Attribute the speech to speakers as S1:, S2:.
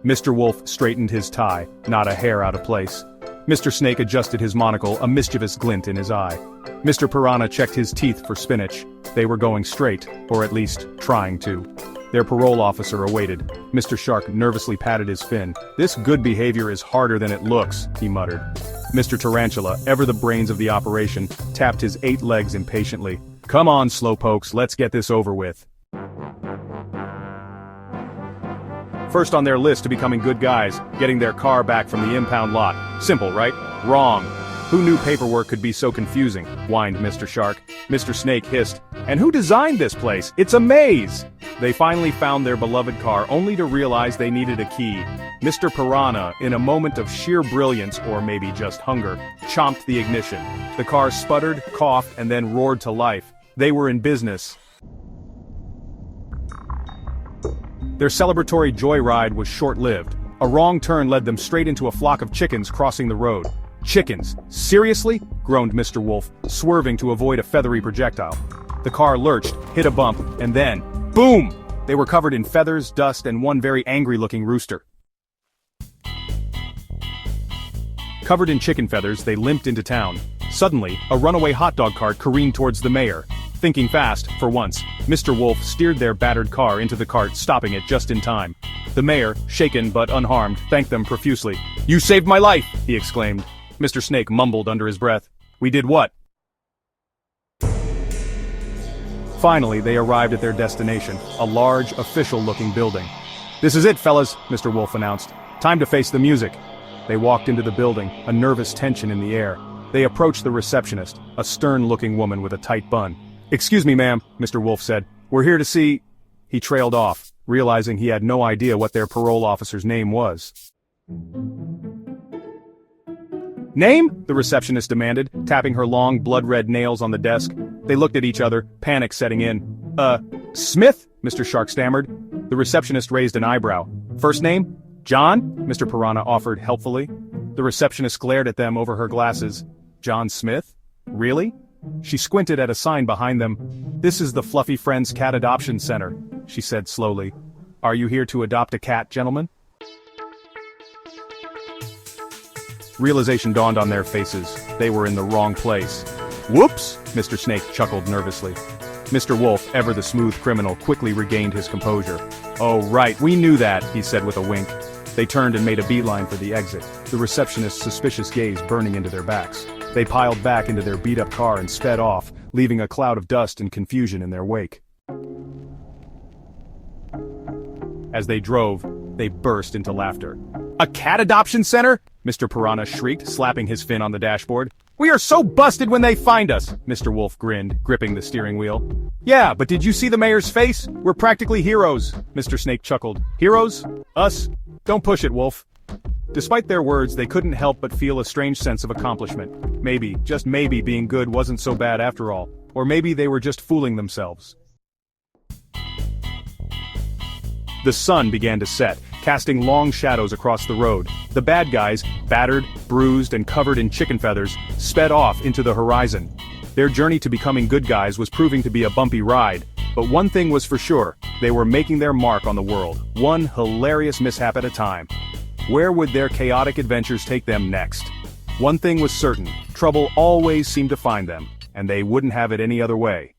S1: Mr. Wolf straightened his tie, not a hair out of place. Mr. Snake adjusted his monocle, a mischievous glint in his eye. Mr. Piranha checked his teeth for spinach. They were going straight, or at least, trying to. Their parole officer awaited. Mr. Shark nervously patted his fin. "This good behavior is harder than it looks," he muttered. Mr. Tarantula, ever the brains of the operation, tapped his 8 legs impatiently. "Come on, slowpokes, let's get this over with." First on their list to becoming good guys, getting their car back from the impound lot. Simple, right? Wrong. Who knew paperwork could be so confusing? Whined Mr. Shark. Mr. Snake hissed. "And who designed this place? It's a maze!" They finally found their beloved car only to realize they needed a key. Mr. Piranha, in a moment of sheer brilliance, or maybe just hunger, chomped the ignition. The car sputtered, coughed, and then roared to life. They were in business. Their celebratory joyride was short-lived. A wrong turn led them straight into a flock of chickens crossing the road. "Chickens? Seriously?" groaned Mr. Wolf, swerving to avoid a feathery projectile. The car lurched, hit a bump, and then, boom! They were covered in feathers, dust, and one very angry-looking rooster. Covered in chicken feathers, they limped into town. Suddenly, a runaway hot dog cart careened towards the mayor. Thinking fast, for once, Mr. Wolf steered their battered car into the cart, stopping it just in time. The mayor, shaken but unharmed, thanked them profusely. "You saved my life!" he exclaimed. Mr. Snake mumbled under his breath. "We did what?" Finally, they arrived at their destination, a large, official-looking building. "This is it, fellas," Mr. Wolf announced. "Time to face the music." They walked into the building, a nervous tension in the air. They approached the receptionist, a stern-looking woman with a tight bun. "Excuse me, ma'am," Mr. Wolf said. "We're here to see—" He trailed off, realizing he had no idea what their parole officer's name was. "Name?" the receptionist demanded, tapping her long, blood-red nails on the desk. They looked at each other, panic setting in. Smith?" Mr. Shark stammered. The receptionist raised an eyebrow. "First name? John?" Mr. Piranha offered helpfully. The receptionist glared at them over her glasses. "John Smith? Really?" She squinted at a sign behind them. "This is the Fluffy Friends Cat Adoption Center," she said slowly. "Are you here to adopt a cat, gentlemen?" Realization dawned on their faces. They were in the wrong place. "Whoops!" Mr. Snake chuckled nervously. Mr. Wolf, ever the smooth criminal, quickly regained his composure. "Oh right, we knew that," he said with a wink. They turned and made a beeline for the exit, the receptionist's suspicious gaze burning into their backs. They piled back into their beat-up car and sped off, leaving a cloud of dust and confusion in their wake. As they drove, they burst into laughter. "A cat adoption center?" Mr. Piranha shrieked, slapping his fin on the dashboard. "We are so busted when they find us!" Mr. Wolf grinned, gripping the steering wheel. "Yeah, but did you see the mayor's face? We're practically heroes," Mr. Snake chuckled. "Heroes? Us? Don't push it, Wolf." Despite their words, they couldn't help but feel a strange sense of accomplishment. Maybe, just maybe, being good wasn't so bad after all. Or maybe they were just fooling themselves. The sun began to set, casting long shadows across the road. The bad guys, battered, bruised, and covered in chicken feathers, sped off into the horizon. Their journey to becoming good guys was proving to be a bumpy ride. But one thing was for sure, they were making their mark on the world, one hilarious mishap at a time. Where would their chaotic adventures take them next? One thing was certain, trouble always seemed to find them, and they wouldn't have it any other way.